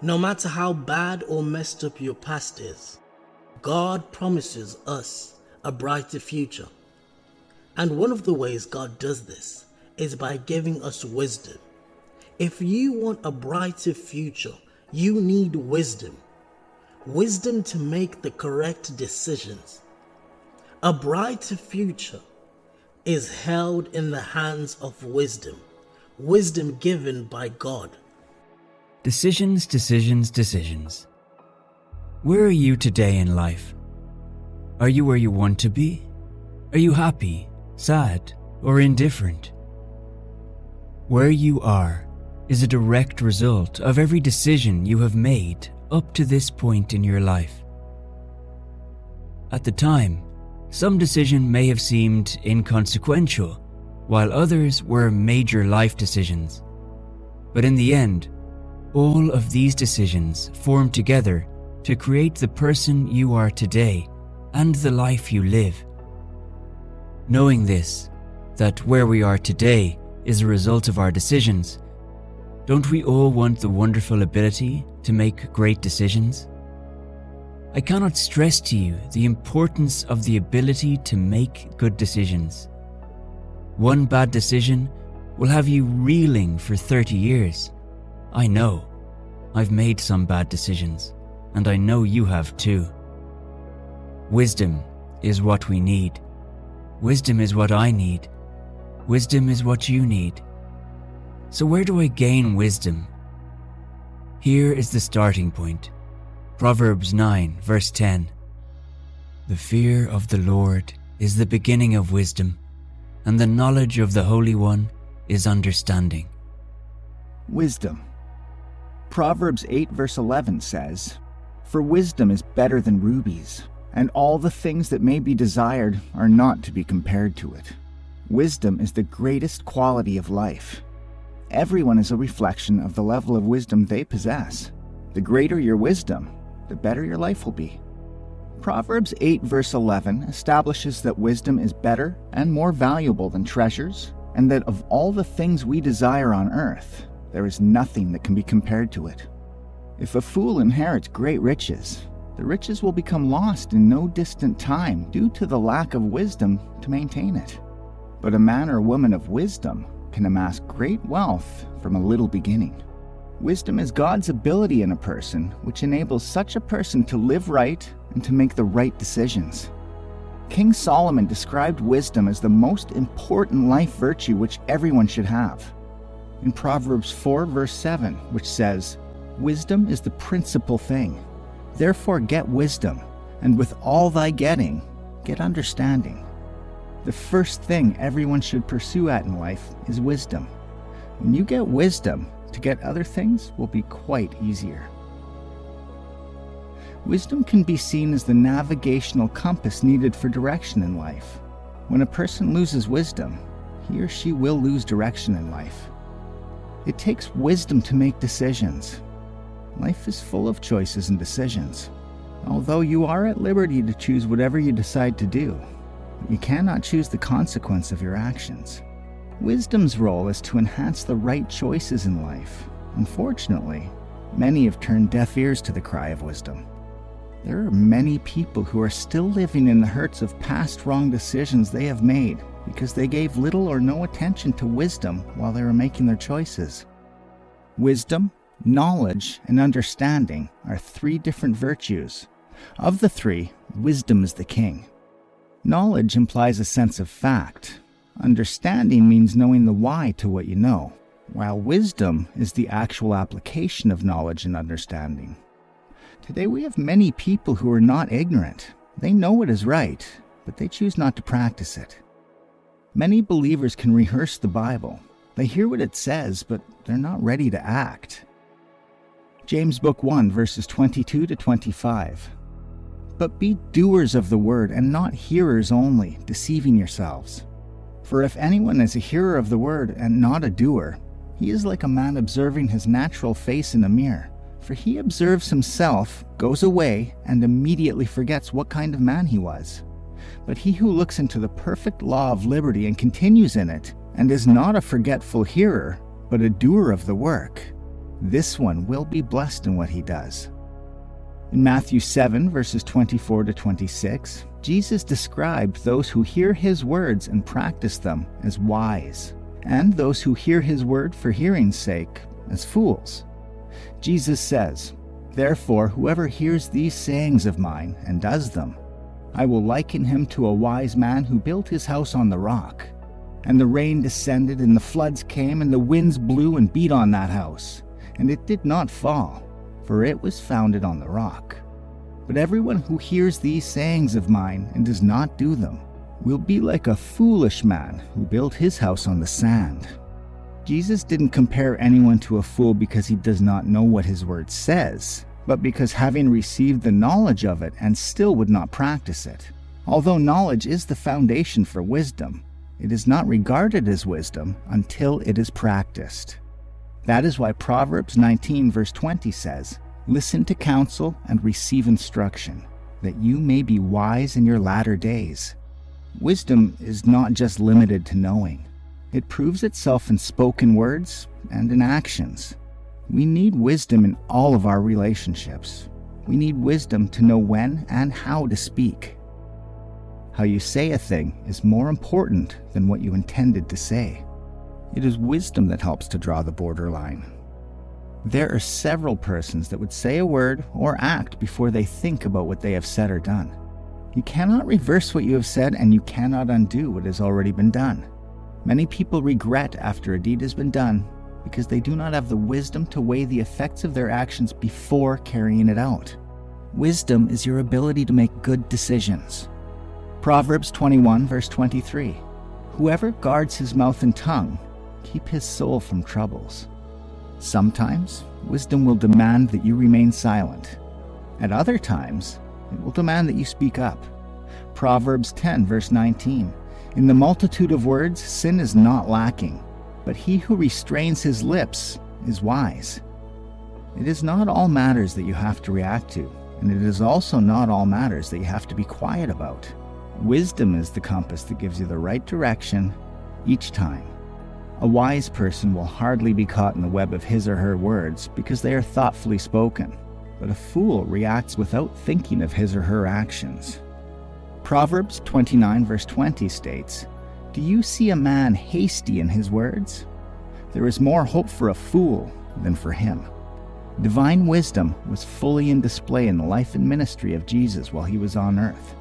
No matter how bad or messed up your past is, God promises us a brighter future. And one of the ways God does this is by giving us wisdom. If you want a brighter future, you need wisdom. Wisdom to make the correct decisions. A brighter future is held in the hands of wisdom. Wisdom given by God. Decisions, decisions, decisions. Where are you today in life? Are you where you want to be? Are you happy, sad, or indifferent? Where you are is a direct result of every decision you have made up to this point in your life. At the time, some decision may have seemed inconsequential, while others were major life decisions. But in the end, all of these decisions form together to create the person you are today and the life you live. Knowing this, that where we are today is a result of our decisions, don't we all want the wonderful ability to make great decisions? I cannot stress to you the importance of the ability to make good decisions. One bad decision will have you reeling for 30 years. I know. I've made some bad decisions, and I know you have too. Wisdom is what we need. Wisdom is what I need. Wisdom is what you need. So where do I gain wisdom? Here is the starting point. Proverbs 9, verse 10. The fear of the Lord is the beginning of wisdom, and the knowledge of the Holy One is understanding. Wisdom. Proverbs 8 verse 11 says, "For wisdom is better than rubies, and all the things that may be desired are not to be compared to it." Wisdom is the greatest quality of life. Everyone is a reflection of the level of wisdom they possess. The greater your wisdom, the better your life will be. Proverbs 8 verse 11 establishes that wisdom is better and more valuable than treasures, and that of all the things we desire on earth, there is nothing that can be compared to it. If a fool inherits great riches, the riches will become lost in no distant time due to the lack of wisdom to maintain it. But a man or woman of wisdom can amass great wealth from a little beginning. Wisdom is God's ability in a person which enables such a person to live right and to make the right decisions. King Solomon described wisdom as the most important life virtue which everyone should have. In Proverbs 4 verse 7, which says, "Wisdom is the principal thing. Therefore get wisdom, and with all thy getting, get understanding." The first thing everyone should pursue at in life is wisdom. When you get wisdom, to get other things will be quite easier. Wisdom can be seen as the navigational compass needed for direction in life. When a person loses wisdom, he or she will lose direction in life. It takes wisdom to make decisions. Life is full of choices and decisions. Although you are at liberty to choose whatever you decide to do, you cannot choose the consequence of your actions. Wisdom's role is to enhance the right choices in life. Unfortunately, many have turned deaf ears to the cry of wisdom. There are many people who are still living in the hurts of past wrong decisions they have made because they gave little or no attention to wisdom while they were making their choices. Wisdom, knowledge, and understanding are three different virtues. Of the three, wisdom is the king. Knowledge implies a sense of fact. Understanding means knowing the why to what you know, while wisdom is the actual application of knowledge and understanding. Today we have many people who are not ignorant. They know what is right, but they choose not to practice it. Many believers can rehearse the Bible. They hear what it says, but they're not ready to act. James book 1 verses 22 to 25. "But be doers of the word and not hearers only, deceiving yourselves. For if anyone is a hearer of the word and not a doer, he is like a man observing his natural face in a mirror. For he observes himself, goes away, and immediately forgets what kind of man he was. But he who looks into the perfect law of liberty and continues in it, and is not a forgetful hearer, but a doer of the work, This one will be blessed in what he does. In Matthew 7, verses 24 to 26, Jesus described those who hear his words and practice them as wise, and those who hear his word for hearing's sake as fools. Jesus says, "Therefore, whoever hears these sayings of mine and does them, I will liken him to a wise man who built his house on the rock. And the rain descended, and the floods came, and the winds blew and beat on that house, and it did not fall, for it was founded on the rock. But everyone who hears these sayings of mine and does not do them will be like a foolish man who built his house on the sand." Jesus didn't compare anyone to a fool because he does not know what his word says, but because having received the knowledge of it and still would not practice it. Although knowledge is the foundation for wisdom, it is not regarded as wisdom until it is practiced. That is why Proverbs 19 verse 20 says, "Listen to counsel and receive instruction, that you may be wise in your latter days." Wisdom is not just limited to knowing. It proves itself in spoken words and in actions. We need wisdom in all of our relationships. We need wisdom to know when and how to speak. How you say a thing is more important than what you intended to say. It is wisdom that helps to draw the borderline. There are several persons that would say a word or act before they think about what they have said or done. You cannot reverse what you have said, and you cannot undo what has already been done. Many people regret after a deed has been done because they do not have the wisdom to weigh the effects of their actions before carrying it out. Wisdom is your ability to make good decisions. Proverbs 21 verse 23, "Whoever guards his mouth and tongue, keep his soul from troubles." Sometimes, wisdom will demand that you remain silent. At other times, it will demand that you speak up. Proverbs 10 verse 19, "In the multitude of words, sin is not lacking, but he who restrains his lips is wise." It is not all matters that you have to react to, and it is also not all matters that you have to be quiet about. Wisdom is the compass that gives you the right direction each time. A wise person will hardly be caught in the web of his or her words because they are thoughtfully spoken, but a fool reacts without thinking of his or her actions. Proverbs 29 verse 20 states, "Do you see a man hasty in his words? There is more hope for a fool than for him." Divine wisdom was fully in display in the life and ministry of Jesus while he was on earth.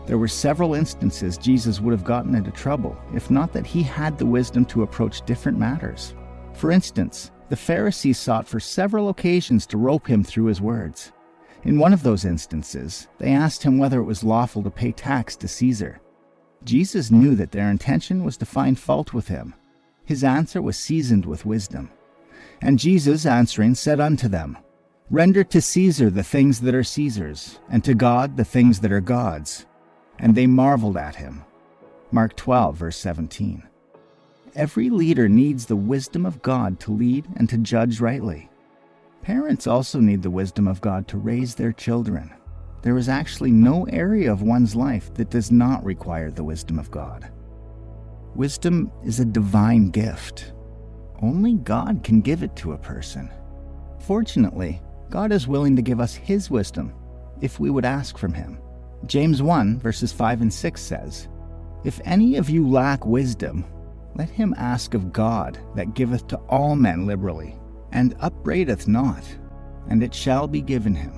There were several instances Jesus would have gotten into trouble, if not that he had the wisdom to approach different matters. For instance, the Pharisees sought for several occasions to rope him through his words. In one of those instances, they asked him whether it was lawful to pay tax to Caesar. Jesus knew that their intention was to find fault with him. His answer was seasoned with wisdom. And Jesus, answering, said unto them, "Render to Caesar the things that are Caesar's, and to God the things that are God's." And they marveled at him. Mark 12, verse 17. Every leader needs the wisdom of God to lead and to judge rightly. Parents also need the wisdom of God to raise their children. There is actually no area of one's life that does not require the wisdom of God. Wisdom is a divine gift. Only God can give it to a person. Fortunately, God is willing to give us His wisdom if we would ask from Him. James 1 verses 5 and 6 says, "If any of you lack wisdom, let him ask of God that giveth to all men liberally, and upbraideth not, and it shall be given him.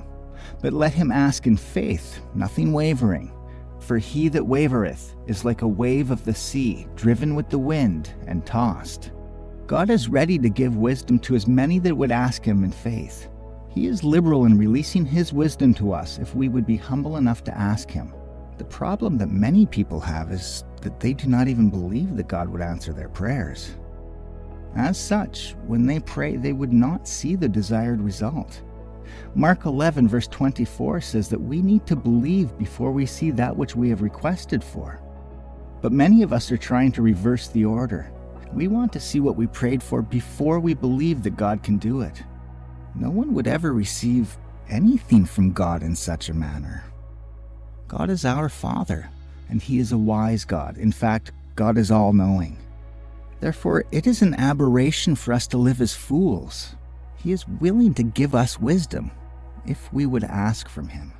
But let him ask in faith, nothing wavering. For he that wavereth is like a wave of the sea, driven with the wind and tossed." God is ready to give wisdom to as many that would ask Him in faith. He is liberal in releasing His wisdom to us if we would be humble enough to ask Him. The problem that many people have is that they do not even believe that God would answer their prayers. As such, when they pray, they would not see the desired result. Mark 11 verse 24 says that we need to believe before we see that which we have requested for. But many of us are trying to reverse the order. We want to see what we prayed for before we believe that God can do it. No one would ever receive anything from God in such a manner. God is our Father, and He is a wise God. In fact, God is all-knowing. Therefore, it is an aberration for us to live as fools. He is willing to give us wisdom if we would ask from Him.